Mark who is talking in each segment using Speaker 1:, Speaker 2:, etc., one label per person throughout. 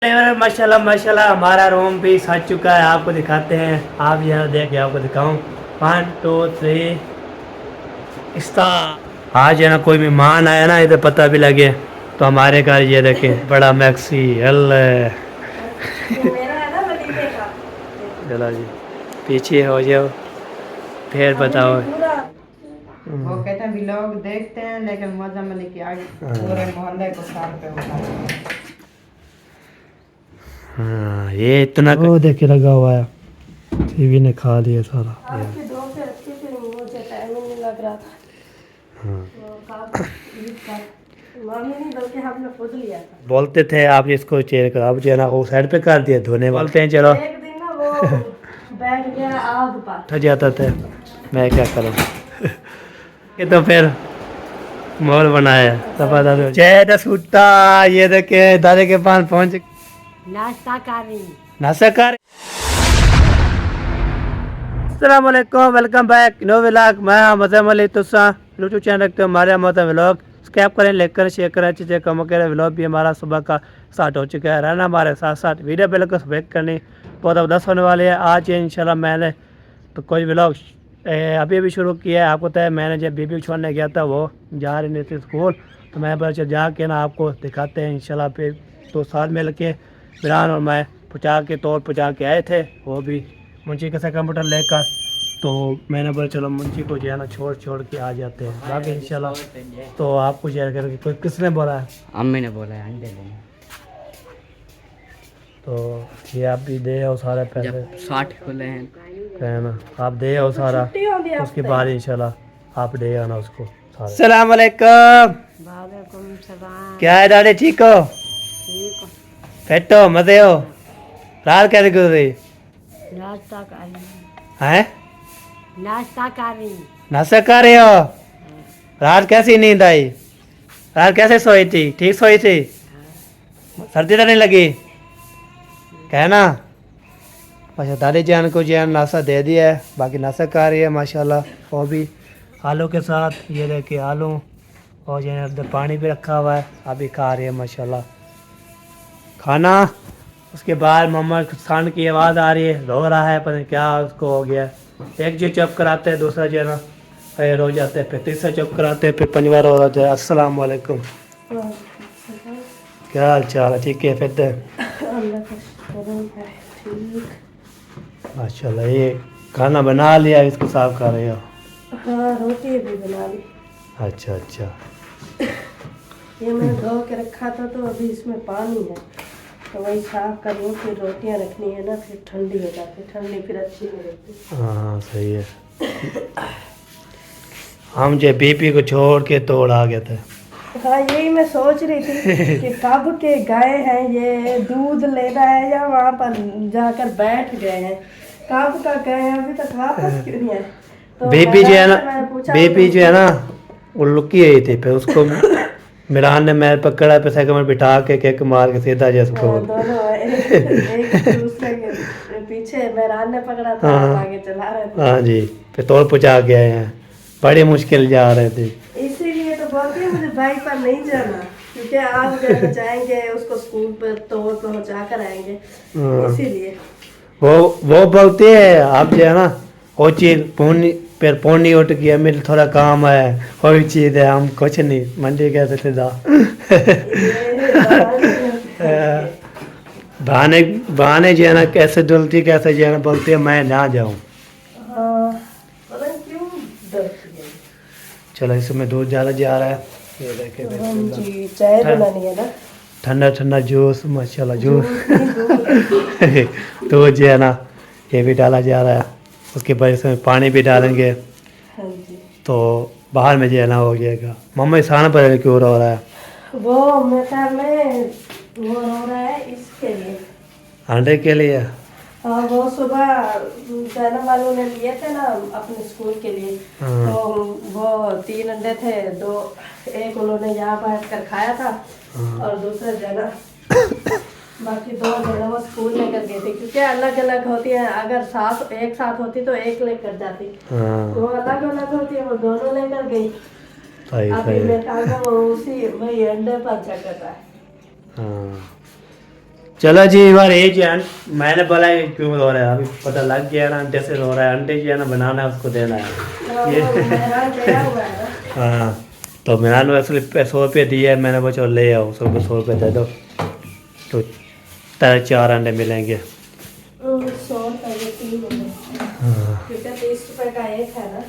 Speaker 1: माशाल्लाह माशाल्लाह हमारा रूम भी सज चुका है। आपको दिखाते हैं, आप यहाँ देख के आपको दिखाऊं। 1 2 3 स्टार। आज है ना कोई मेहमान आया ना, इधर पता भी लगे तो हमारे घर ये देखें बड़ा मैक्सी चलो जी पीछे हो जाओ फिर बताओ।
Speaker 2: वो कहते हैं व्लॉग देखते हैं लेकिन मजा में लेके आगे पूरे मोहल्ले को सार पे उठा।
Speaker 1: हाँ ये इतना वो देखे लगा हुआ है, टीवी ने खा लिया सारा।
Speaker 3: आपके दो से अच्छे से मुझे टाइम नहीं लग रहा था।
Speaker 1: हाँ।
Speaker 3: मामी नहीं बल्कि हमने खुद लिया था।
Speaker 1: बोलते थे आप इसको चेयर करो, अब जो है ना वो साइड पे कर दिया धोने बोलते हैं। चलो
Speaker 3: एक दिन ना वो बैठ गया आग पर
Speaker 1: थक जाता था, मैं क्या करूँ ये तो फिर मॉल बनाया तब जय सूटा। ये देखे दादे के पास पहुंच
Speaker 3: नाश्ता कर रही
Speaker 1: नाश्ता कर। अस्सलाम वालेकुम, वेलकम बैक नो व्लॉग। मैं मज़म अली तुसा यूट्यूब चैनल रखते हो हमारे मज़म व्लॉग। सब्सक्राइब करें, लाइक करें, शेयर करें, अच्छे अच्छे कम करें। व्लॉग भी हमारा सुबह का स्टार्ट हो चुका है। रहना हमारे साथ साथ वीडियो बिल्कुल सब्सक्राइब करनी बहुत ज़बरदस्त होने वाली है। आज इंशाल्लाह मैंने तो कोई व्लॉग अभी अभी शुरू किया है। आपको पता है मैंने जब बेबी छोड़ने गया था वो जा रही थी स्कूल, तो मैं बच्चे जाके ना आपको दिखाते हैं इंशाल्लाह। पे तो साथ मिल के बिरान और मैं पहुँचा के आए थे, वो भी मुंशी का कंप्यूटर लेकर। तो मैंने बोला चलो मुंशी को जो है ना छोड़ के आ जाते हैं बाकी इंशाल्लाह। तो आपको शेयर करके कोई किसने बोला है?
Speaker 2: अम्मी ने बोला है अंडे लेने।
Speaker 1: तो ये आप भी दे आओ सारे पैसे
Speaker 2: 60 खुले हैं
Speaker 1: है ना, आप दे आओ सारा,
Speaker 3: होगी
Speaker 1: उसके बाद इंशाल्लाह आप दे आना उसको सारा। अस्सलाम वालेकुम।
Speaker 3: वालेकुम सलाम।
Speaker 1: क्या है दादी, ठीक हो?
Speaker 3: ठीक हो?
Speaker 1: फिट हो, मजे हो? रात कैसे गुजरी?
Speaker 3: नाश्ता कर रही
Speaker 1: हैं?
Speaker 3: नाश्ता कर रही
Speaker 1: नाश्ता कर रहे हो? रात कैसी नींद आई? रात कैसे सोई थी? ठीक सोई थी? सर्दी तो नहीं लगी? कहना। अच्छा दादी जान को जो है नाश्ता दे दिया है, बाकी नाश्ता कर रही है माशाल्लाह। वो भी आलू के साथ, ये देखिए आलू, और जो है अंदर पानी भी रखा हुआ है, अभी खा रही है माशाल्लाह खाना। उसके बाद मम्मा खान की आवाज़ आ रही है, रो रहा है, पता नहीं क्या उसको हो गया। एक जो चुप कराते हैं दूसरा जो है ना फिर रो जाते हैं, फिर तीसरा चुप कराते हैं, फिर पंजवार रो जाते हैं। अस्सलाम वालेकुम, क्या हाल चाल है? ठीक है फिर माशाल्लाह। ये खाना बना लिया, इसको साफ कर रहे हो?
Speaker 3: हाँ रोटी भी बना ली।
Speaker 1: अच्छा अच्छा।
Speaker 3: ये मैंने धो के रखा था तो अभी इसमें पानी है तो वही साफ कर लूँ। फिर रोटियाँ रखनी है ना, फिर ठंडी हो जाती, ठंडी फिर अच्छी नहीं लगती।
Speaker 1: हाँ सही है। हम जो बीपी को छोड़ के तोड़ आ गए थे।
Speaker 3: हाँ यही मैं सोच रही थी कि कब के गए हैं, ये दूध लेना है या वहाँ पर जाकर बैठ गए हैं, कब का गए हैं, अभी तक वापस क्यों नहीं आए। तो
Speaker 1: बीपी जो है ना, बीपी
Speaker 3: तो
Speaker 1: जो है ना वो लुकी हुई थी, फिर उसको मिरान ने मैं पकड़ा पे साइकिल में बिठा के किक मार के सीधा जैसे
Speaker 3: हाँ, दोनों एक दूसरे के पीछे मेहरान ने पकड़ा था,
Speaker 1: हाँ।
Speaker 3: आगे चला रहे थे।
Speaker 1: हाँ जी, फिर तोड़ पहुँचा के आए हैं, बड़ी मुश्किल जा रहे थे।
Speaker 3: इसीलिए तो बोलती है मुझे बाइक पर नहीं जाना, क्योंकि आप जब जाएंगे उसको स्कूल पर तोड़ पहुँचा कर आएंगे,
Speaker 1: हाँ।
Speaker 3: इसीलिए
Speaker 1: वो बोलती है आप जो है ना वो चीज़ पूनी फिर पौनी उठ गया, मेरे थोड़ा काम है, कोई चीज़ है, हम कुछ नहीं मंडी गए थे बहाने बहाने जो है ना कैसे डलती, कैसे जो है ना बोलती है मैं ना जाऊँ।
Speaker 3: हाँ, पता नहीं क्यों डरती है।
Speaker 1: चलो इसमें दूध ज़्यादा जा रहा है, ये देखे
Speaker 3: जी चाय बनानी है ना,
Speaker 1: ठंडा ठंडा जूस माशाल्लाह जूस तो जो है ना ये भी डाला जा रहा है, उसके बाद इसमें पानी भी डालेंगे।
Speaker 3: हाँ जी।
Speaker 1: तो बाहर में जो है ना हो जाएगा। मम्मा इस खाना पर क्यों रो रहा है?
Speaker 3: वो मेरे में वो हो रहा है इसके लिए,
Speaker 1: अंडे के लिए।
Speaker 3: हाँ वो सुबह जैनब वालों ने लिए थे ना अपने स्कूल के लिए,
Speaker 1: हाँ।
Speaker 3: तो वो 3 अंडे थे, एक उन्होंने यहाँ बैठ कर खाया था और दूसरा जैनब बाकी 2 जैनब वो स्कूल लेकर गई थी, क्योंकि अलग अलग होती है, अगर साथ एक साथ होती तो एक लेकर जाती,
Speaker 1: हाँ
Speaker 3: वो अलग अलग होती है, वो दोनों लेकर गई।
Speaker 1: सही
Speaker 3: अभी
Speaker 1: सही।
Speaker 3: मेरे वो उसी वही अंडे पर चक्कर रहा है।
Speaker 1: हाँ चलो जी बार ये जी मैंने बोला कि क्यों रो रहा है, अभी पता लग गया ना अंडे से रो रहा है, अंडे जो है ना बनाना है उसको देना है ये
Speaker 3: मेहमान गया हुआ है ना।
Speaker 1: हाँ तो मेहमान ने असली 100 रुपये दिए है, मैंने बोला चलो ले आओ 100 रुपये दे दो तो 4 अंडे मिलेंगे।
Speaker 3: 100 रुपये के 3 होंगे
Speaker 1: हाँ
Speaker 3: क्योंकि 30 रुपये का एक है ना।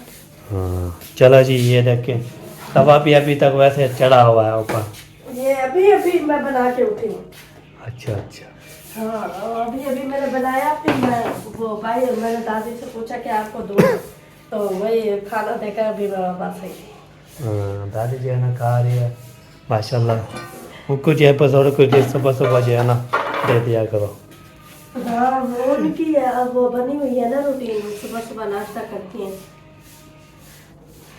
Speaker 1: हाँ चलो जी ये देखें तवा भी अभी तक वैसे चढ़ा हुआ है ऊपर।
Speaker 3: ये अभी अभी मैं बना के उठी हूँ।
Speaker 1: अच्छा अच्छा
Speaker 3: हाँ अभी अभी मैंने बनाया, फिर मैं वो भाई मैंने दादी से पूछा कि आपको दूँ तो वही खाना देकर अभी मैं वापस आई।
Speaker 1: हाँ दादी जो है ना खा रही है माशाल्लाह, उनको जो है बस और कुछ सुबह सुबह जो है ना दे दिया करो।
Speaker 3: हाँ वो उनकी है, अब वो बनी हुई है ना रूटीन, सुबह सुबह नाश्ता करती हैं।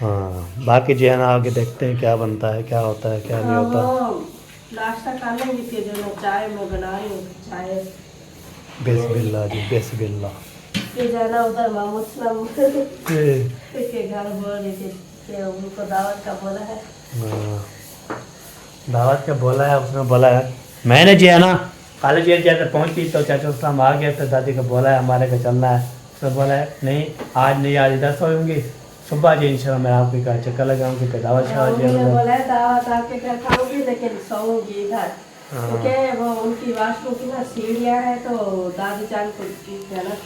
Speaker 1: हाँ बाकी जो है ना आगे देखते हैं क्या बनता है क्या होता है क्या नहीं होता।
Speaker 3: वो नाश्ता खा लेंगे फिर जो मैं चाय में बना रही हूँ चाय।
Speaker 1: बिस्मिल्लाह जी बिस्मिल्लाह।
Speaker 3: फिर जाना उधर मामूद के घर बोल रही थी कि उनको दावत का बोला है।
Speaker 1: हाँ, दावत का बोला है उसने बोला है, मैंने जो है ना कॉलेज जैसे पहुंची तो चाचा साहब आ गए तो दादी को बोला है हमारे को चलना है, उसने बोला है नहीं आज इधर सोऊंगी, सुबह जी इंशाल्लाह मैं आपके घर चक्कर लगाऊंगी तो दावत शावत जो है
Speaker 3: उन्होंने
Speaker 1: ना।
Speaker 3: बोला है दावत आपके घर खाऊंगी लेकिन सोऊंगी इधर
Speaker 1: हाँ।
Speaker 3: क्योंकि वो उनकी वाशरूम की ना सीढ़ियाँ है तो दादी जान को है ना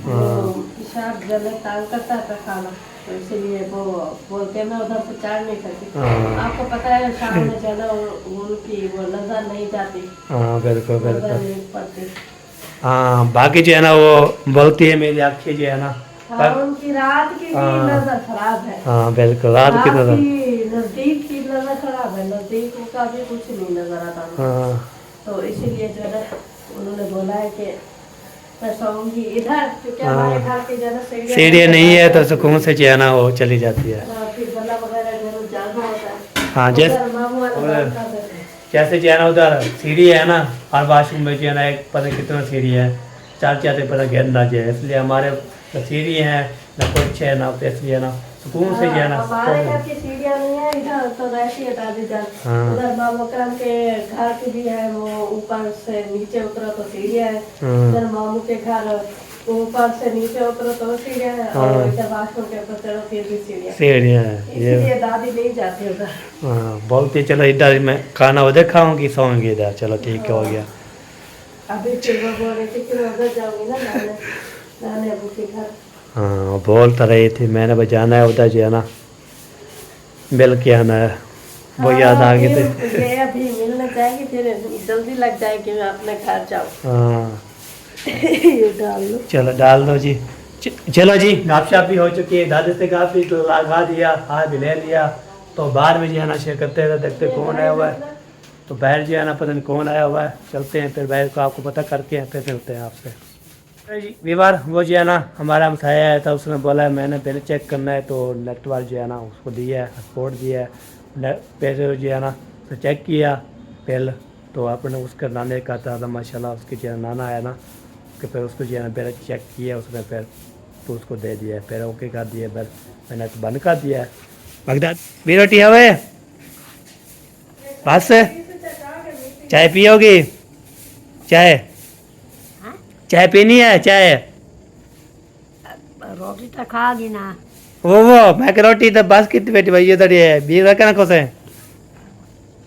Speaker 3: वो पेशाब जलने तंग करता है खाना, तो इसीलिए वो बोलते मैं उधर से चढ़ नहीं सकती।
Speaker 1: हाँ।
Speaker 3: आपको पता है शाम में जो है ना उनकी वो नजर नहीं जाती,
Speaker 1: हाँ बिल्कुल
Speaker 3: नजर
Speaker 1: बिल्कुल।
Speaker 3: नहीं पड़ती।
Speaker 1: हाँ बाकी जो है ना वो बोलती है मेरी आँखें जो है ना
Speaker 3: हाँ उनकी रात की भी
Speaker 1: हाँ।
Speaker 3: नजर खराब है।
Speaker 1: हाँ बिल्कुल रात की तरह।
Speaker 3: नजदीक की नजर खराब है, नजदीक का भी कुछ नहीं नजर आता उनको।
Speaker 1: हाँ
Speaker 3: तो इसीलिए जो है ना उन्होंने बोला है कि मैं सोऊंगी इधर क्योंकि
Speaker 1: हाँ।
Speaker 3: हमारे घर के जो है ना
Speaker 1: सीढ़ियाँ नहीं है तो सुकून से जो है ना वो चली जाती है।
Speaker 3: फिर गला वगैरह जो है ना ज्यादा होता है।
Speaker 1: हाँ जैसे
Speaker 3: उधर मामू वाला
Speaker 1: और-
Speaker 3: काम कर देते हैं।
Speaker 1: जैसे जो है ना उधर सीढ़ी है ना और वाशरूम में जो है ना एक पता नहीं कितना सीढ़ी है, चार चार पता घेर ना जाए, इसलिए हमारे न सीढ़ी है न कुछ है ना, तो इसलिए ना सुकून से जो है ना।
Speaker 3: हमारे घर की सीढ़ियाँ नहीं है, इधर तो रहती है दादी जान।
Speaker 1: हाँ।
Speaker 3: उधर मामू करम के घर की भी है, वो ऊपर से नीचे उतरो तो सीढ़ियाँ है।
Speaker 1: हाँ।
Speaker 3: इधर मामू के घर ऊपर से नीचे उतरो तो सीढ़ियाँ है, और
Speaker 1: हाँ।
Speaker 3: इधर वाशरूम के ऊपर चढ़ो फिर भी सीढ़ियाँ।
Speaker 1: सीढ़ियाँ है ये।
Speaker 3: इसलिए दादी नहीं जाती उधर।
Speaker 1: हाँ बोलती चलो इधर मैं खाना उधर खाऊंगी सोऊंगी इधर, चलो ठीक है हो गया।
Speaker 3: अभी फिर वो बोल रही थी कि मैं उधर जाऊंगी ना नाने अबू के घर।
Speaker 1: हाँ बोलता रही थी मैंने बजाना है उधर जो है ना मिल के आना है, वो याद आ गई थी।
Speaker 3: फिर ये अभी मिलने जाएगी फिर जल्दी लग जाएगी मैं अपने घर जाऊँ।
Speaker 1: हाँ
Speaker 3: ये डाल लो।
Speaker 1: चलो डाल दो जी। चलो जी गपशप भी हो चुकी है, दादी से गप भी लगा दिया, हाथ भी ले लिया, तो बाहर में जो है ना शेयर करते रहे देखते कौन आया हुआ है, तो बाहर जो है ना पता नहीं कौन आया हुआ है, चलते हैं फिर बाहर को आपको पता करके फिर मिलते हैं आपसे। जी विवार वो जो है ना हमारा हमसाया आया था, उसने बोला है मैंने बिल चेक करना है तो नेट वाल जो है ना उसको दिया है, पासपोर्ट दिया है, पैसे जो है ना तो चेक किया बिल, तो आपने उसका नाने का था माशाल्लाह उसके जो है नाना आया ना कि फिर उसको जो है ना बिल चेक किया उसने, फिर तो उसको दे दिया है, फिर ओके कर दिया, बिल मैंने तो बंद कर दिया है। बगदाद भी रोटी हवे बस चाय पियोगी? चाय चाय पीनी है? चाय
Speaker 4: रोटी तो खाओगी ना।
Speaker 1: वो मैं कि रोटी तो बस कितनी बेटी भाई ये तो है बीर रखना को से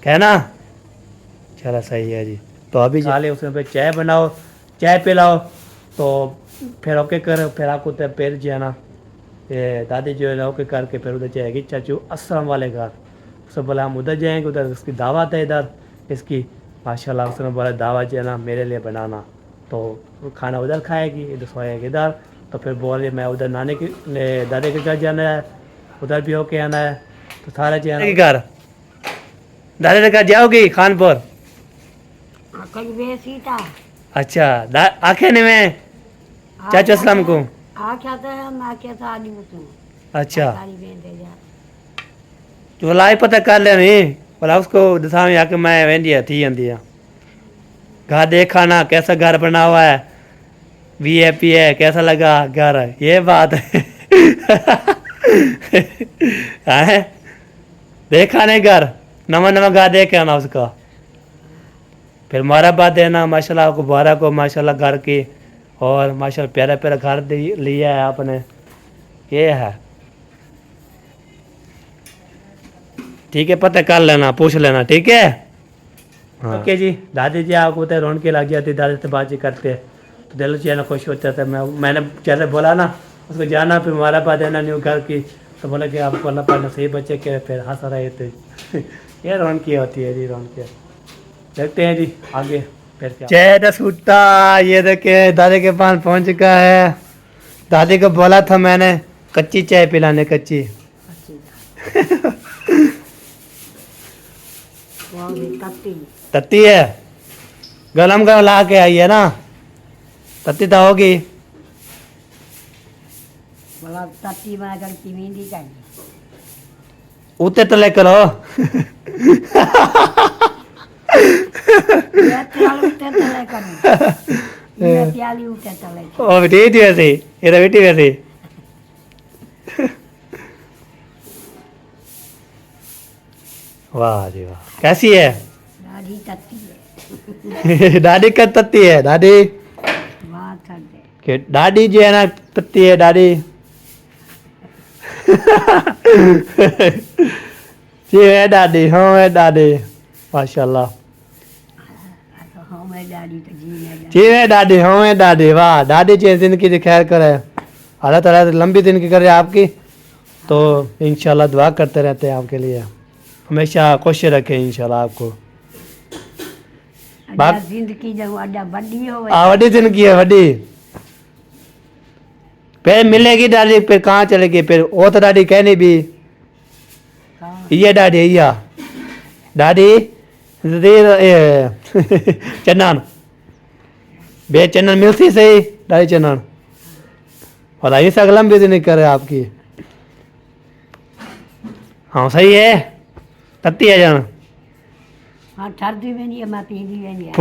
Speaker 1: कहना। चलो सही है जी, तो अभी चाले उसमें फिर चाय बनाओ, चाय पिलाओ, तो फिर ओके कर, फिर आपको तो फिर जो है ना ये दादी जो है ना ओके करके फिर उधर जाएगी चाचू असलम वाले घर, उसने बोला हम उधर जाएंगे, उधर उसकी दावत है इधर इसकी माशाल्लाह, उसने बोला दावत जो है ना मेरे लिए बनाना, तो खाना उधर खाएगी इधर सोएगी इधर, तो फिर बोले मैं उधर नाने की दादे के घर जाना है, उधर भी होके आना है, तो सारा जो है ना घर दादे के घर जाओगी खानपुर?
Speaker 4: कल बेसी था
Speaker 1: अच्छा आखे ने में चाचू असलम को
Speaker 4: आख्या था हम आख्या था आदमी मुझे
Speaker 1: अच्छा
Speaker 4: सारी बहन दे जा
Speaker 1: तो बोला ही पता कर ले नहीं, बोला उसको दसा में आके मैं वेंदी थी आंदी घर देखा ना कैसा घर बना हुआ है, वीआईपी है, कैसा लगा घर, ये बात है देखा नहीं घर, नवा नवा घर देख के आना उसका, फिर मुबारकबाद देना माशाल्लाह आपको, मुबारक हो माशाल्लाह घर की, और माशाल्लाह प्यारा प्यारा घर लिया है आपने, ये है ठीक है, पता कर लेना, पूछ लेना, ठीक है। हाँ। ओके जी, दादी जी आपको पता है रौनक लग जाती, दादी से बातचीत करते तो दिल से ना खुश होता था। मैंने जैसे बोला ना उसको जाना, फिर मुबारकबाद देना न्यू घर की, तो बोला कि आपको अल्लाह पाक ने सही बच्चे के, फिर हंस रहे थे। ये रौनक होती है जी, रौनक। देखते हैं जी आगे फिर क्या। चेहरा सूटा, ये देखे दादी के पास पहुंच चुका है। दादी को बोला था मैंने कच्ची चाय पिलाने, कच्ची।
Speaker 4: वो भी तत्ती
Speaker 1: तत्ती है, गरम गरम ला के आई है ना, तत्ती तो होगी।
Speaker 4: बोला तत्ती में अगर की मेहंदी चाहिए
Speaker 1: उते तो लेकर हो।
Speaker 4: उठे तो लेकर प्याली उठे तो लेकर
Speaker 1: ओ बेटी थी वैसे, ये तो बेटी वैसे। वाह जी वाह, कैसी है
Speaker 4: दादी तत्ती है
Speaker 1: दादी का तत्ती है दादी
Speaker 4: बात कर दे
Speaker 1: कि दादी जो है ना तत्ती है दादी। जी है दादी, हाँ है दादी माशाल्लाह।
Speaker 4: तो हाँ मैं दादी तो जी मैं
Speaker 1: जी है दादी, हाँ है दादी। वाह, दादी जी जिंदगी की खैर करे, अल्लाह ताला लंबी जिंदगी करे आपकी। तो इंशाल्लाह दुआ करते रहते हैं आपके लिए, हमेशा खुश रखें इंशाल्लाह आपको।
Speaker 4: अड्डा जिंदगी जब अड्डा बड़ी हो
Speaker 1: वड्डी जिंदगी है वड्डी, फिर मिलेगी दादी, फिर कहाँ चलेगी, फिर वो तो दादी कहनी भी ये दादी ये दादी चन्नन बे चन्नन मिलती सही दादी चन्नन, और ये सगलम भी नहीं करे आपकी। हाँ सही है, तत्ती है जान,
Speaker 4: हाँ ठरदी में नहीं है मैं पीदी में नहीं है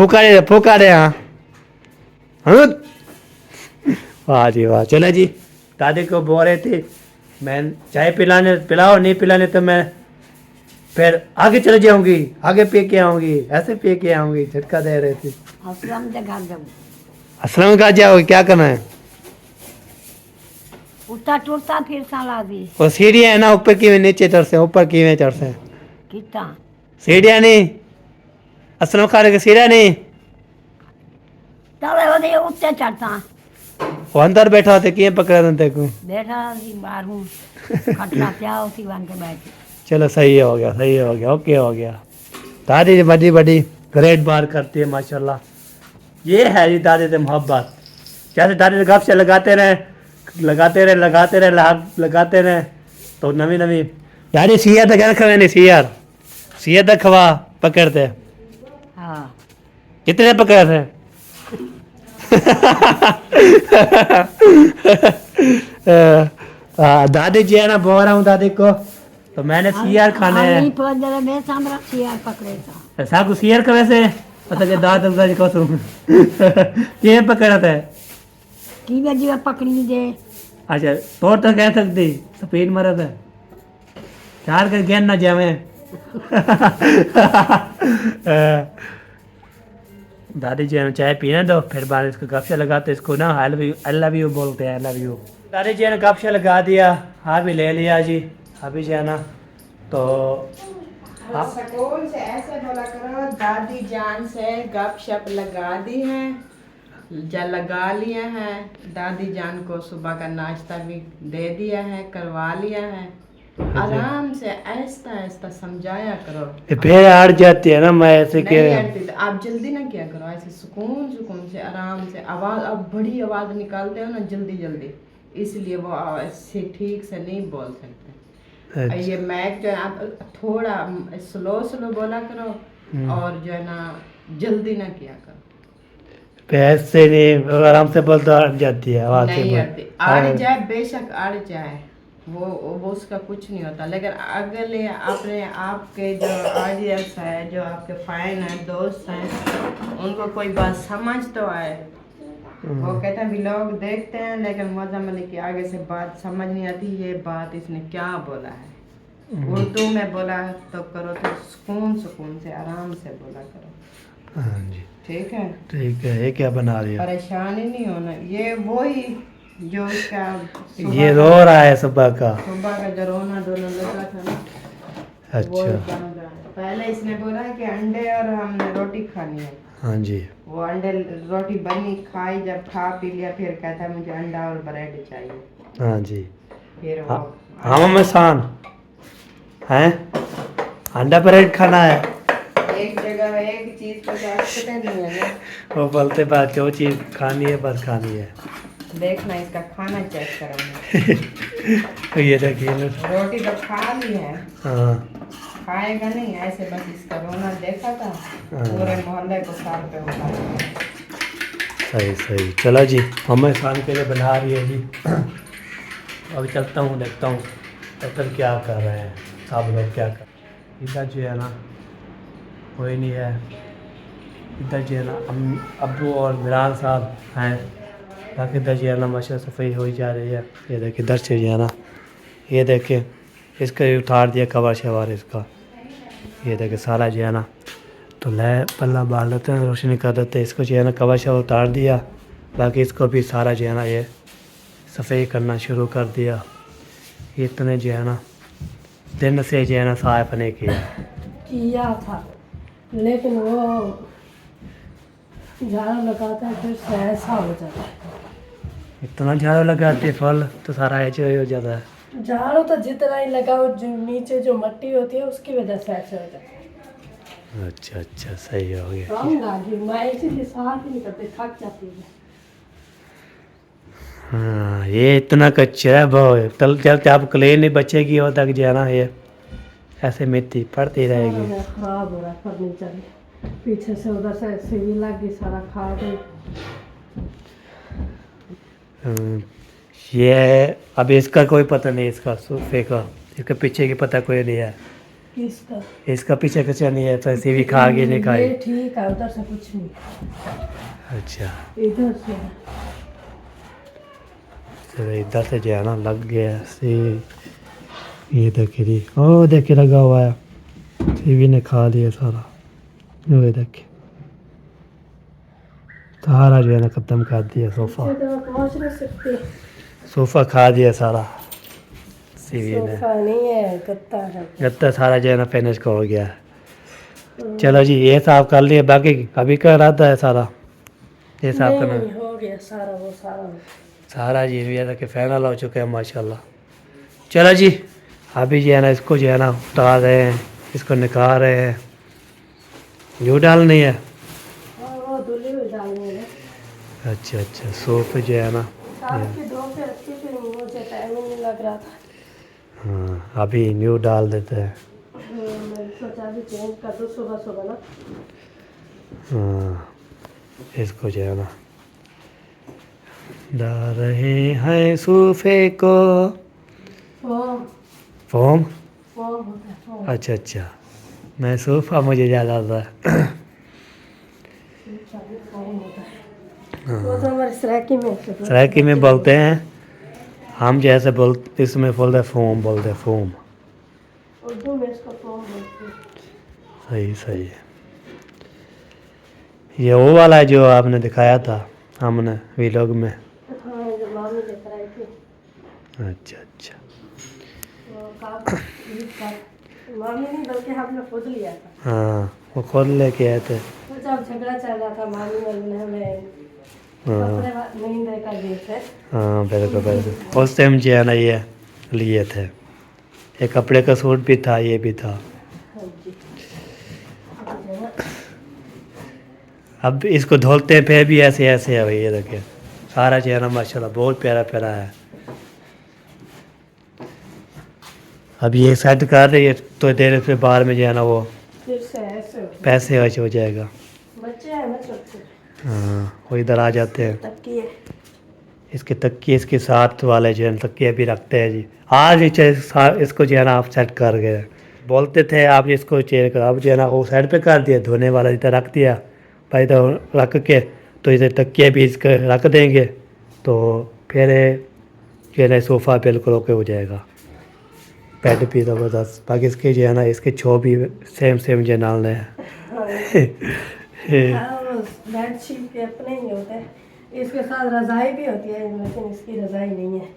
Speaker 1: फूका दे हाँ। वाह जी वाह। चलो जी, दादी को बोल रहे थे मैं चाय पिलाओ, नहीं पिलाने तो मैं फिर आगे चले जाऊंगी, आगे पी के आऊंगी, ऐसे पी के आऊंगी, झटका दे रहे थे।
Speaker 4: असलम के घर जाऊँ
Speaker 1: असलम का जाओगे, क्या करना है?
Speaker 4: उठता टूटता फिर साला दी
Speaker 1: वो सीढ़ियाँ है ना, ऊपर की नीचे चढ़ से, ऊपर की चढ़ से
Speaker 4: कितना
Speaker 1: सीढ़ियाँ नहीं, असलम खाने की सीढ़ियाँ नहीं,
Speaker 4: तले वो उठते चढ़ता
Speaker 1: वो अंदर बैठा होते किए पकड़ा देते को।
Speaker 4: बैठा सी बाहर हूँ खटला क्या उसी बन के बैठ
Speaker 1: चलो सही हो गया, सही हो गया, ओके हो गया। दादी जी बड़ी बड़ी ग्रेट बार करती है माशाल्लाह। ये है जी दादी से मोहब्बत, जैसे दादी से गप से लगाते रहे तो नवी नवी दादी सियर तक रखवे नहीं, सियर तक खवा पकड़ते,
Speaker 4: हाँ
Speaker 1: कितने पकड़े थे? दादी जी है ना, बोल रहा हूँ दादी को, तो मैंने सियर खाने है
Speaker 4: मैं सामरा सियार पकड़े था
Speaker 1: साकू सियर का वैसे पता के दाद दादी को तुम ये पकड़ा था
Speaker 4: की बजी पकड़ी दे
Speaker 1: अच्छा तोड़ तो कह सकती, स्पीड मारा था चार कर गेंद ना जावे। दादी जी ने चाय पीने दो, फिर बाद इसको गपशा लगाते, इसको ना आई लव यू बोलते हैं, आई लव यू। दादी जी ने गपशा लगा दिया, हाँ भी ले लिया जी, अभी जो है ना तो
Speaker 2: सुकून से ऐसे बोला करो, दादी जान से गपशप लगा दी है, लगा लिया है, दादी जान को सुबह का नाश्ता भी दे दिया है, करवा लिया है। आराम से ऐसा ऐसा समझाया करो,
Speaker 1: फिर हट जाती है ना, मैं ऐसे
Speaker 2: नहीं हटती तो आप जल्दी ना किया करो, ऐसे सुकून सुकून से आराम से। आवाज अब बड़ी आवाज निकालते हो ना जल्दी जल्दी, इसलिए वो ऐसे ठीक से नहीं बोल सकते। ये मैक जो है आप थोड़ा स्लो स्लो बोला करो, और जो है ना जल्दी ना किया करो,
Speaker 1: ऐसे नहीं आराम से बोलता हट जाती है आवाज से
Speaker 2: नहीं हटती। अड़ जाए बेशक अड़ जाए, वो उसका कुछ नहीं होता, लेकिन अगले अपने आपके जो ऑडियंस है, जो आपके फैन है, दोस्त हैं, उनको कोई बात समझ तो आए। वो कहते हैं व्लॉग देखते हैं लेकिन मजा मलिक की आगे से बात समझ नहीं आती, ये बात इसने क्या बोला है। उर्दू में बोला तो करो तो सुकून सुकून से आराम से बोला करो।
Speaker 1: हाँ जी
Speaker 2: ठीक है,
Speaker 1: ठीक है। ये क्या बना रही है?
Speaker 2: परेशान ही नहीं होना। ये वही जो उसका
Speaker 1: ये रो रहा है सुबह का।
Speaker 2: सुबह का जो रोना धोना लगा था ना, वो
Speaker 1: अच्छा
Speaker 2: बन रहा है। पहले इसने बोला है कि अंडे और हमने रोटी खानी है।
Speaker 1: हाँ जी।
Speaker 2: वो अंडे रोटी बनी खाई, जब खा पी लिया फिर कहता है मुझे अंडा और ब्रेड चाहिए।
Speaker 1: हाँ जी।
Speaker 2: फिर वो
Speaker 1: हाँ में शान हैं, अंडा ब्रेड खाना है।
Speaker 2: एक जगह एक चीज पर जाते नहीं है ना।
Speaker 1: वो बोलते बात जो चीज़ खानी है बस खानी है।
Speaker 2: देखना इसका खाना चेक करेंगे।
Speaker 1: ये देखिए ना।
Speaker 2: रोटी तो खा ली है,
Speaker 1: हाँ
Speaker 2: खाएगा नहीं ऐसे, बस इसका रोना देखा था, पूरे मोहल्ले को सार पे उठा।
Speaker 1: सही सही। चलो जी, हमें शान के लिए बना रही है जी। अभी चलता हूँ, देखता हूँ डॉक्टर क्या कर रहे हैं, सब लोग क्या कर। इधर जो है ना कोई नहीं है, इधर जो है ना अब्बू और मिरान साहब हैं। बाकी इधर जो है ना माशा सफाई हो जा रही है। ये देखिए इधर से जो है ना, ये देखिए इसका भी उतार दिया कवर शवर इसका। ये देखिए सारा जो है ना, तो ले पल्ला बाल लेते हैं, रोशनी कर देते हैं। इसको जो है ना कवर शवर उतार दिया। बाकी इसको भी सारा जो है ना ये सफाई करना शुरू कर दिया। इतने जो है ना दिन से जो है ना साफ नहीं
Speaker 3: किया था, लेकिन वो झाड़ू लगाता है फिर से ऐसा हो जाता है।
Speaker 1: इतना झाड़ू लगाते फल तो सारा ऐसे ही हो जाता है।
Speaker 3: झाड़ू तो जितना ही लगाओ, जो नीचे जो मिट्टी होती है उसकी वजह से ऐसे हो जाता है।
Speaker 1: अच्छा अच्छा सही हो गया।
Speaker 3: हम गाड़ी मैं इसीलिए साफ ही नहीं करते, थक जाती है।
Speaker 1: हाँ ये इतना कच्चा है बहुत, तल जब आप क्लीन नहीं बचेगी हो तक जो है ना ये ऐसे मिट्टी पड़ती रहेगी।
Speaker 3: खराब हो रहा है फर्नीचर, पीछे से उधर से सीढ़ी लग गई, सारा खा गई।
Speaker 1: ये अब इसका कोई पता नहीं, इसका सोफे का इसके पीछे की पता कोई नहीं है।
Speaker 3: किसका?
Speaker 1: इसका पीछे कच्चा नहीं है, तो ऐसे भी खा गई नहीं खाई।
Speaker 3: ये ठीक है, उधर से कुछ नहीं,
Speaker 1: अच्छा
Speaker 3: इधर से
Speaker 1: चलो इधर से जो है ना लग गया सी। ये देखिए जी, ओ देखिए लगा हुआ है, सीवी ने खा लिया सारा। ये देखिए सारा जो है ना ख़त्म कर दिया सोफ़ा।
Speaker 3: पहुँच नहीं सकती।
Speaker 1: सोफ़ा खा दिया सारा सीवी ने।
Speaker 3: सोफा नहीं है, गत्ता है।
Speaker 1: गत्ता सारा जो है ना फिनिश का हो गया। चलो जी ये साफ कर लिए, बाकी अभी का इरादा है सारा ये साफ करना।
Speaker 3: नहीं, हो गया सारा, वो सारा हो गया।
Speaker 1: सारा जी ये था कि फाइनल हो चुके हैं माशाल्लाह। चलो जी अभी जो है ना इसको जो है ना उतार रहे हैं, इसको निकाल रहे हैं। जो डालनी है,
Speaker 3: हाँ, वो धुली हुई डालनी है।
Speaker 1: अच्छा अच्छा सोफे जो है ना,
Speaker 3: साफ के धो के रखी थी, मुझे टाइम ही नहीं लग रहा था।
Speaker 1: हाँ अभी न्यू डाल देते हैं।
Speaker 3: मैंने सोचा भी चेंज कर दूँ सुबह सुबह ना।
Speaker 1: हाँ इसको जो है ना डाल रहे हैं सोफे को।
Speaker 3: फोम
Speaker 1: फोम,
Speaker 3: फोम होता है, फोम।
Speaker 1: अच्छा अच्छा मैं सोफ़ा मुझे याद आता है।
Speaker 3: फोम होता है। वो तो हमारे सराकी में होता है।
Speaker 1: सराइकी में बोलते हैं, हम जैसे बोलते इसमें बोलते हैं फोम, बोलते हैं फोम।
Speaker 3: उर्दू में इसको फोम बोलते हैं।
Speaker 1: सही सही है। ये वो वाला है जो आपने दिखाया था हमने वीलॉग में।
Speaker 3: हाँ, जो मामी लेकर आई थी।
Speaker 1: अच्छा अच्छा
Speaker 3: वो मामी नहीं बल्कि हमने खुद लिया था।
Speaker 1: हाँ वो खुद लेके आए थे।
Speaker 3: तो जब झगड़ा चल रहा था मामी ने हमें
Speaker 1: हाँ
Speaker 3: कपड़े नहीं देकर दिए थे।
Speaker 1: हाँ बिल्कुल बिल्कुल, उस टाइम जो है ना ये लिए थे। ये कपड़े का सूट भी था, ये भी था।
Speaker 3: हाँ जी।
Speaker 1: अब इसको धोलते हैं फिर भी ऐसे ऐसे है भाई। ये देखिए सारा जो है ना माशाल्लाह बहुत प्यारा प्यारा है। अब ये सेट कर रही है तो देर से बाहर में जो है ना वो
Speaker 3: फिर से ऐसे हो गया।
Speaker 1: पैसे वैसे हो जाएगा।
Speaker 3: बच्चे हैं ना छोटे,
Speaker 1: हाँ वो इधर आ जाते हैं।
Speaker 3: तकिए।
Speaker 1: इसके तकिए इसके साथ वाले जो है तकिए भी रखते हैं जी। आज इसको जो है ना आप सेट कर गए, बोलते थे आप इसको चेंज करो। अब जो है ना वो साइड पे कर दिया, धोने वाला इधर रख दिया भाई, तो रख के तो इधर तकिए भी इसके रख देंगे तो फिर जो है ना सोफ़ा बिल्कुल ओके हो जाएगा। बेड भी ज़बरदस्त। बाकी इसके जो है ना इसके छो भी सेम सेम जो नाल है।
Speaker 3: हाँ, वो बेडशीट के अपने ही होते हैं। इसके साथ रजाई भी होती है, लेकिन इसकी रजाई नहीं है।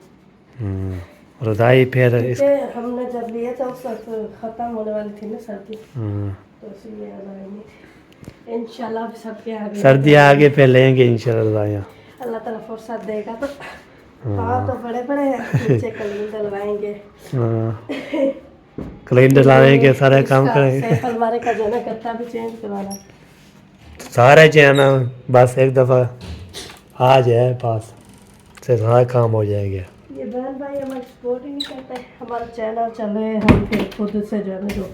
Speaker 1: रजाई फिर इस
Speaker 3: क्योंकि हमने जब लिए थे उस वक्त खत्म होने वाली थी ना सर्दी,
Speaker 1: हाँ,
Speaker 3: तो इसलिए रजाई नहीं थी। इंशाल्लाह अब सबके आगे
Speaker 1: सर्दियाँ आगे फिर लेंगे इंशाल्लाह रजाइयाँ।
Speaker 3: अल्लाह ताला फुर्सत देगा तो। हाँ, तो बड़े बड़े नीचे कलीन डलवाएंगे।
Speaker 1: कैलेंडर लाने के सारे काम करेंगे,
Speaker 3: सैफ अलमारी का जो है गत्ता भी चेंज करवाना है।
Speaker 1: सारे जो है ना बस एक दफ़ा आ जाए पास से सारा काम हो जाएगा।
Speaker 3: ये बहन भाई हमारी सपोर्ट ही नहीं करते। हमारा चैनल चले, हम फिर खुद से जो है ना जो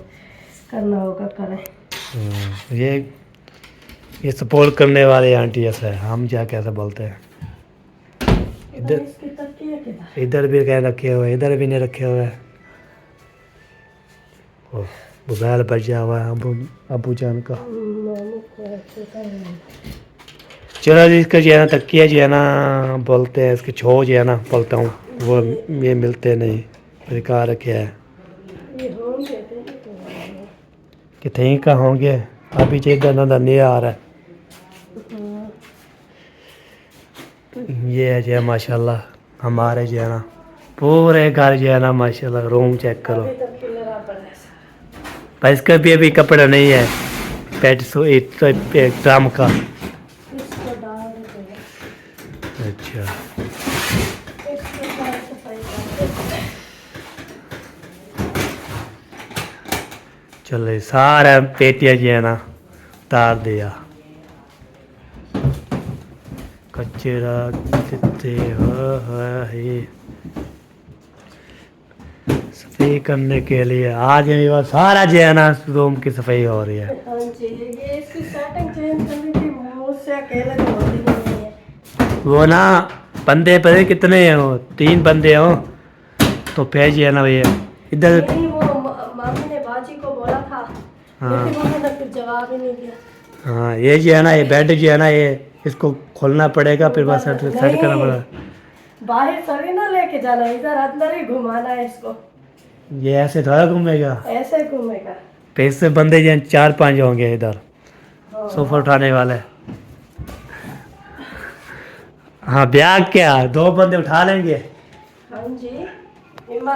Speaker 3: करना होगा करें।
Speaker 1: ये सपोर्ट करने वाले आंटी ऐसा है, हम क्या कैसे बोलते हैं।
Speaker 3: इसकी तकिया किधर?
Speaker 1: इधर भी कह रखे हुए, इधर भी नहीं रखे हुए। ओह, मोबाइल बजा हुआ है अबू जान का।
Speaker 3: मैंने को ऐसे कर लिया।
Speaker 1: चलो जी, इसका जो है ना तकिया जो है ना बोलते हैं, इसके छो जो है ना बोलता हूँ, वो ये मिलते नहीं, बेकार रखे है।
Speaker 3: ये होम देते हैं तो
Speaker 1: कितने का होंगे, अभी इधर नजर नहीं आ रहा है। ये है जो है माशाल्लाह हमारे जो है ना पूरे घर जो है ना माशाल्लाह। रूम चेक करो,
Speaker 3: अभी तक खिलरा पड़ा है।
Speaker 1: पर इसका भी अभी कपड़ा नहीं है, पेट सो एक ड्राम का।
Speaker 3: इसको डाल देते हैं।
Speaker 1: अच्छा,
Speaker 3: इसको साफ सफाई कर देते हैं।
Speaker 1: चलो सारा पेटियाँ जो है ना उतार दिया। कचरा कितने सफाई करने के लिए आज ये सारा जो है ना रूम की सफाई हो रही है।
Speaker 3: हाँ जी, ये इसकी सेटिंग चेंज करनी थी, मुझसे अकेले तो होती नहीं है।
Speaker 1: वो ना बंदे पता कितने हैं, वो 3 बंदे हो तो फिर जो है ना ये इधर।
Speaker 3: नहीं, वो मामी ने बाजी को बोला था,
Speaker 1: हाँ।
Speaker 3: लेकिन उन्होंने फिर जवाब ही नहीं दिया।
Speaker 1: हाँ, ये जो है ना ये बेड जो है ना ये इसको खोलना पड़ेगा, फिर बस सेट करना पड़ेगा।
Speaker 3: बाहर थोड़ी ना लेके जाना, इधर अंदर ही घुमाना है इसको।
Speaker 1: ये ऐसे थोड़ा घूमेगा,
Speaker 3: ऐसे घूमेगा।
Speaker 1: फिर इससे बंदे जो 4-5 होंगे इधर
Speaker 3: हाँ।
Speaker 1: सोफा उठाने वाले। हाँ, ब्याह क्या 2 बंदे उठा लेंगे।
Speaker 3: हाँ जी, इमा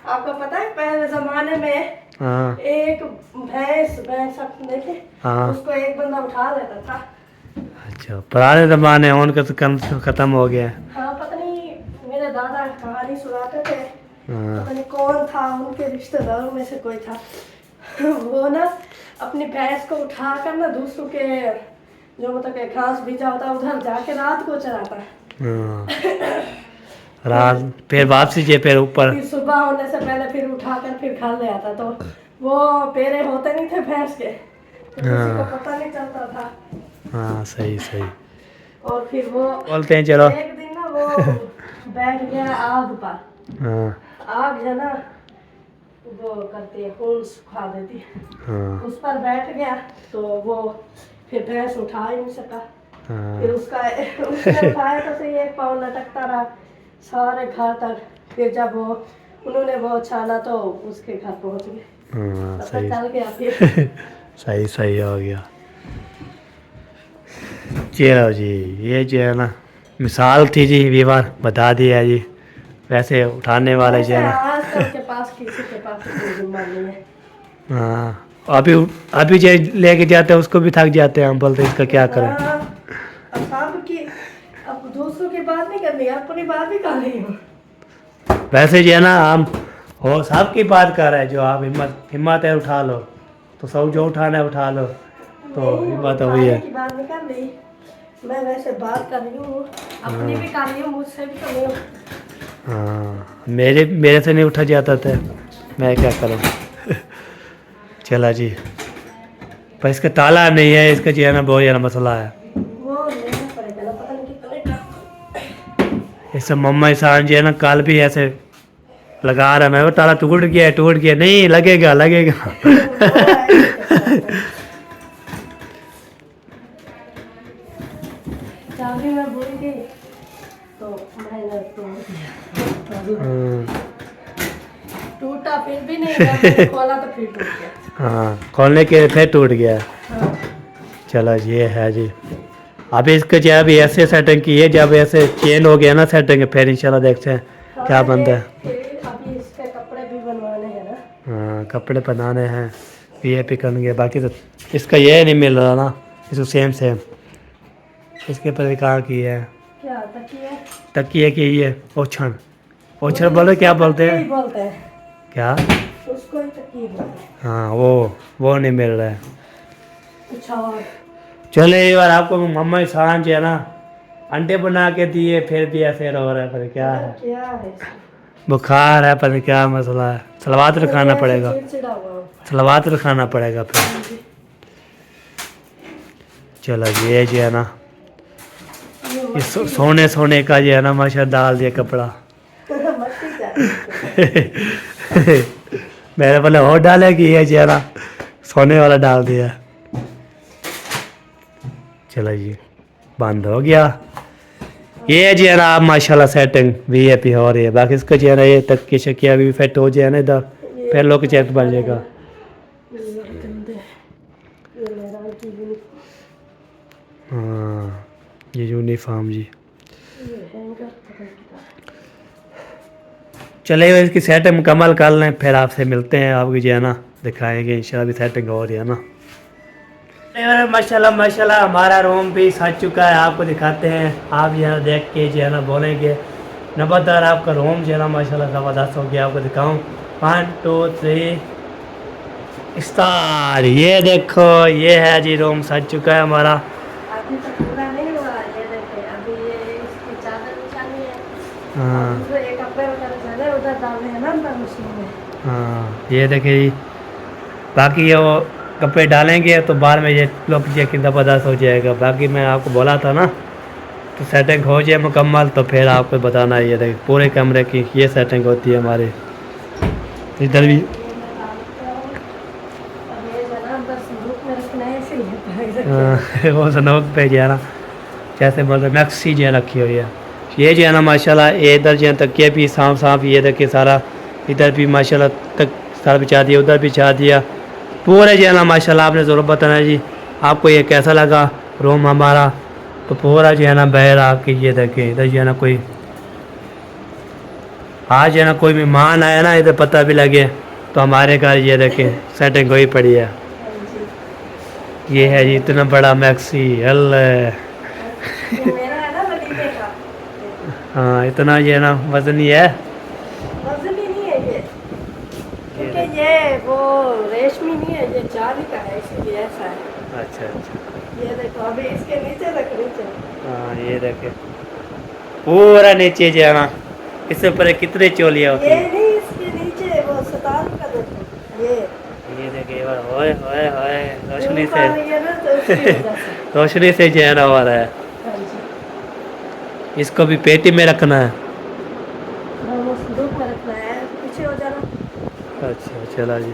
Speaker 3: आपको पता है पहले जमाने में
Speaker 1: हाँ
Speaker 3: एक भैंस देखे,
Speaker 1: हाँ।
Speaker 3: उसको एक बंदा उठा लेता था।
Speaker 1: अच्छा, पुराने ज़माने हैं, उनका तो ख़त्म हो गया है।
Speaker 3: हाँ, पता नहीं, मेरे दादा कहानी सुनाते थे,
Speaker 1: हाँ
Speaker 3: पता नहीं कौन था, उनके रिश्तेदारों में से कोई था। वो ना अपनी भैंस को उठा कर ना दूसरों के जो मतलब के घास बीजा होता है उधर जाके रात को चराता।
Speaker 1: हाँ। रात फिर वापसी जे फिर ऊपर।
Speaker 3: फिर सुबह होने से पहले फिर उठा कर फिर घर ले आता। तो वो पेरे होते नहीं थे भैंस के, तो किसी को पता नहीं चलता था।
Speaker 1: हाँ, सही सही
Speaker 3: और फिर वो
Speaker 1: बोलते हैं। चलो,
Speaker 3: एक दिन ना वो बैठ गया आग पर।
Speaker 1: हाँ
Speaker 3: आग है ना वो करती है, खून सुखा देती है।
Speaker 1: हाँ
Speaker 3: उस पर बैठ गया तो वो फिर भैंस उठा ही नहीं सका।
Speaker 1: हाँ
Speaker 3: फिर उसने उठाया तो सही, एक पाँव लटकता रहा सारे घर तक। फिर जब उन्होंने वो छाना तो उसके घर पहुंच गए।
Speaker 1: हाँ,
Speaker 3: तब
Speaker 1: सही
Speaker 3: तक चल गया फिर।
Speaker 1: सही सही हो गया। चलो जी, ये जो है ना मिसाल थी जी, बीमार बता दिया जी। वैसे उठाने वाले जो है ना,
Speaker 3: आजकल के पास किसी के पास कोई जिम्मा नहीं है।
Speaker 1: हाँ, अभी जो लेके जाते हैं उसको भी थक जाते हैं, हम बोलते हैं इसका क्या करें।
Speaker 3: हाँ, अब सबकी, अब दूसरों की बात नहीं करनी, अपनी बात भी कर रही हूँ।
Speaker 1: वैसे जो है ना हम हो सबकी बात कर रहे हैं, जो आप हिम्मत है उठा लो, तो सब जो उठाना है उठा लो, तो हिम्मत हुई है।
Speaker 3: की बात नहीं कर रही मैं, वैसे बात कर रही हूँ, अपनी भी कर रही हूँ, मुझसे भी कर रही हूँ।
Speaker 1: हाँ, मेरे से नहीं उठा जाता था, मैं क्या करूँ। चला जी, पर इसका ताला नहीं है, इसका जो है ना बहुत ज़्यादा मसला है।
Speaker 3: वो लेना पड़ेगा ना, पता नहीं कितने का।
Speaker 1: इससे मम्मा इंसान जो है ना कल भी ऐसे लगा रहा, मैं वो ताला टूट गया, नहीं लगेगा
Speaker 3: चाबी मैं भूल गई तो मैंने टूटा फिर भी नहीं, जब मैंने खोला तो फिर टूट गया।
Speaker 1: हाँ, खोलने के फिर टूट गया।
Speaker 3: हाँ।
Speaker 1: चलो ये है जी। अभी इसके जो है अभी ऐसे सेटिंग की है, जब ऐसे चेंज हो गया ना सेटिंग, फिर इंशाल्लाह देखते हैं क्या बनता है।
Speaker 3: अभी इसके कपड़े भी बनवाने हैं ना।
Speaker 1: हाँ कपड़े बनाने हैं, पी करने, बाकी तो इसका ये नहीं मिल रहा ना, इसको सेम इसके पर कहाँ की है
Speaker 3: क्या तकिया?
Speaker 1: तकिए की ये ओछन बोले क्या बोलते
Speaker 3: तकिया ही
Speaker 1: हैं
Speaker 3: बोलते हैं,
Speaker 1: क्या?
Speaker 3: उसको ही तकिया बोलते हैं।
Speaker 1: हाँ वो नहीं मिल रहा है।
Speaker 3: कुछ और
Speaker 1: चले एक बार आपको मम्मा शान जो है ना अंडे बना के दिए, फिर भी ऐसे रो रहा है, पर क्या है
Speaker 3: क्या है इसमें?
Speaker 1: बुखार है, पर क्या मसला है। सलवात रखाना पड़ेगा,
Speaker 3: चिड़चिड़ा हुआ।
Speaker 1: सलवात रखाना पड़ेगा फिर। चलो ये जो है ना ये सोने का जो है ना माशा डाल दिया कपड़ा।
Speaker 3: मस्ती जा रही है।
Speaker 1: मेरे पहले और डाले कि ये जो है ना सोने वाला डाल दिया। चलो जी बंद हो गया। ये जो है ना आप माशाल्लाह सेटिंग वीआईपी हो रही है। बाकी इसका जो है ना ये तक की शकिया अभी फिट हो जाए ना इधर, फिर लोग चेक बन जाएगा। हाँ ये यूनिफॉर्म जी। चले इसकी सेटिंग मुकम्मल कर लें, फिर आपसे मिलते हैं, आपकी जो है ना दिखाएंगे इंशाल्लाह भी सेटिंग हो रही है ना। माशाल्लाह हमारा रूम भी सज चुका है, आपको दिखाते हैं। आप यहाँ देख के जो है ना बोलेंगे नंबरदार आपका रूम जो है ना माशाल्लाह ज़बरदस्त हो गया। आपको दिखाऊँ 1 2 3 स्टार। ये देखो ये है जी रूम सज चुका है हमारा।
Speaker 3: अभी तो पूरा नहीं हुआ, ये देखिए अभी ये इसकी चादर बिछानी है।
Speaker 1: हाँ
Speaker 3: दूसरे एक कपड़े वगैरह चले उधर डालने हैं ना अंदर मशीन में।
Speaker 1: हाँ ये देखिए जी। बाकी ये वो कपड़े डालेंगे तो बाद में ये लोग चेकिंग ज़बरदस्त हो जाएगा। बाकी मैं आपको बोला था ना तो सेटिंग हो जाए मुकम्मल तो फिर आपको बताना है। ये देखिए पूरे कमरे की ये सेटिंग होती है हमारी। इधर भी वो सनोक पे जो है ना जैसे मतलब मैक्सी जो है रखी हुई है। ये जो है ना माशाल्लाह ये इधर जो है तकिया भी सांप ये देखिए सारा, इधर भी माशाल्लाह तक सारा बिछा दिया, उधर बिछा दिया पूरे जो है ना माशाल्लाह। आपने ज़रूर बताना जी आपको ये कैसा लगा रूम हमारा। तो पूरा जो है ना बहर आपके ये देखिए इधर जो है ना कोई आज जो है ना कोई मेहमान आया ना इधर पता भी लगे तो हमारे घर ये देखें सेटिंग हुई पड़ी है। ये है जी इतना बड़ा मैक्सी
Speaker 3: मेरा है ना वलीमे का।
Speaker 1: हाँ इतना ये ना वजन ही है,
Speaker 3: वजन ही नहीं है ये, क्योंकि ये वो रेशमी नहीं है, ये चांदी का है इसलिए ऐसा है।
Speaker 1: अच्छा अच्छा
Speaker 3: ये देखो अभी इसके नीचे तक नीचे।
Speaker 1: हाँ ये देखे पूरा नीचे जो है ना इससे ऊपर कितने चोलियाँ होती
Speaker 3: ये
Speaker 1: है।
Speaker 3: नहीं इसके नीचे वो सतार का देखो
Speaker 1: ये देखिए होए होए होए रोशनी
Speaker 3: धूप आ रही है ना तो उसकी वजह से।
Speaker 1: रोशनी से जो है ना हो रहा है।
Speaker 3: हाँ जी।
Speaker 1: इसको भी पेटी में रखना है।
Speaker 3: हाँ, वो धूप में रखना है, पीछे हो जाना।
Speaker 1: अच्छा चलो जी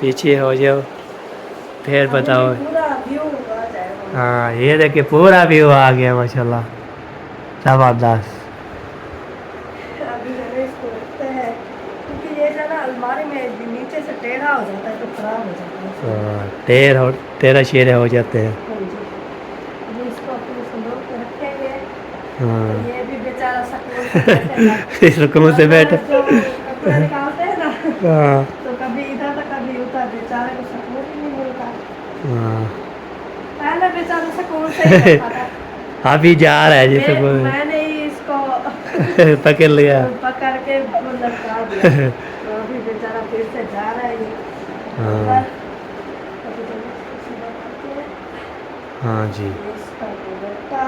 Speaker 1: पीछे हो जाओ फिर बताओ।
Speaker 3: अभी पूरा व्यू आ जाएगा।
Speaker 1: हाँ ये देखिए पूरा व्यू आ गया माशाल्लाह ज़बरदस्त।
Speaker 3: अभी मैंने इसको रखते हैं क्योंकि ये जो ना अलमारी में नीचे से टेढ़ा हो जाता है तो खराब हो जाता है।
Speaker 1: तेरह शेरे हो जाते हैं।
Speaker 3: हाँ जी। अभी इसको अपने संदूक में रखेंगे।
Speaker 1: हाँ
Speaker 3: तो ये भी बेचारा सकून से बैठेगा।
Speaker 1: इस रुकन से बैठ
Speaker 3: जो कपड़े निकालते हैं ना
Speaker 1: हाँ
Speaker 3: तो कभी इधर तो कभी उधर, बेचारे को सकून ही नहीं मिलता।
Speaker 1: हाँ
Speaker 3: पहले बेचारा सकून से ही रहता था।
Speaker 1: अभी जा रहा है जैसे
Speaker 3: मैंने ही इसको
Speaker 1: पकड़ लिया।
Speaker 3: पकड़ के लटका दिया। तो अभी बेचारा फिर से जा रहा है ये।
Speaker 1: हाँ
Speaker 3: अभी जब इसको सीधा करते हैं,
Speaker 1: हाँ जी
Speaker 3: इसका दुपट्टा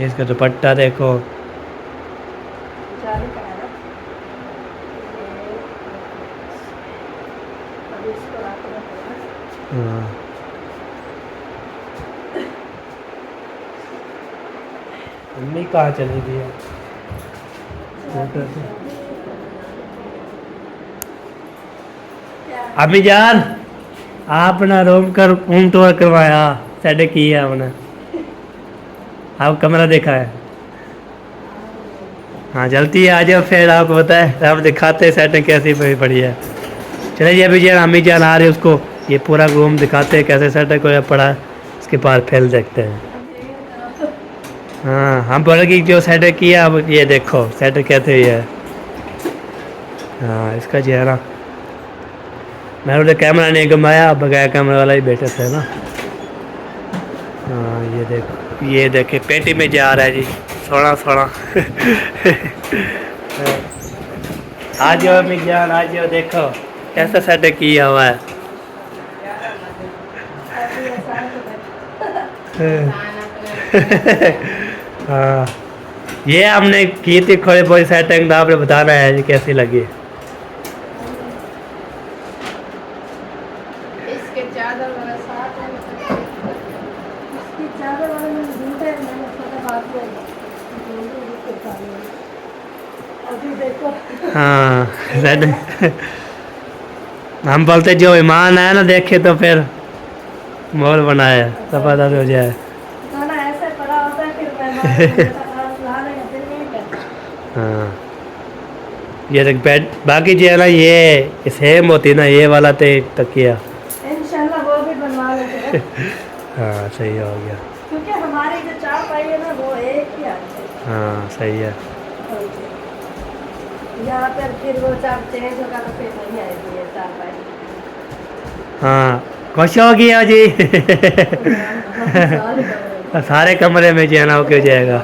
Speaker 1: इसका दुपट्टा देखो
Speaker 3: जाली का है ना। ये अभी इसको रख रखना।
Speaker 1: हाँ मम्मी कहाँ चली गई है? अम्मी जान आपने रूम का रूम टूर करवाया सेट किया हमने, आप कमरा देखा है। हाँ जल्दी आ जाओ फिर आपको बताए आप दिखाते सेटिंग कैसी पड़ी है। चलिए अभी जान अम्मी जान आ रही है उसको ये पूरा रूम दिखाते हैं कैसे सेटिंग को पड़ा है। उसके पास फैल सकते हैं। हाँ हम बोले कि जो सेट किया अब ये देखो सेट कहते ही है। हाँ इसका चेहरा मैंने उधर कैमरा नहीं घुमाया, बगैर कैमरा वाला ही बैठे थे ना। हाँ ये देखे पेटी में जा रहा है जी, सोना सोना। आज जाओ अम्मी जान, आज जाओ देखो कैसा सेट किया हुआ है। हाँ ये हमने की थी थोड़ी बहुत सेटिंग, आपने बताना है जी कैसी लगी।
Speaker 2: इसके चादर वाला साथ है।
Speaker 3: इसकी चादर वाले में झूठ है, मैंने छोटा बात में अभी देखो।
Speaker 1: हाँ सेटिंग हम बोलते जो ईमान है ना देखे तो फिर मोल बनाया तो पता हो जाए।
Speaker 3: खाना ऐसे पड़ा होता है फिर मैं ला लेंगे फिर नहीं करता।
Speaker 1: हाँ ये देख बेड बाकी जो है ना ये सेम होती ना ये वाला तो तकिया।
Speaker 3: इंशाल्लाह वो भी बनवा लेते हैं
Speaker 1: हाँ सही हो गया।
Speaker 3: क्योंकि हमारी जो चार पाई है ना वो एक ही आती है।
Speaker 1: हाँ सही है।
Speaker 3: यहाँ पर फिर वो चार चेंज होगा तो फिर नहीं आएगी ये चार पाई।
Speaker 1: हाँ खुश हो गया जी। सारे कमरे में जो है ना होके जाएगा।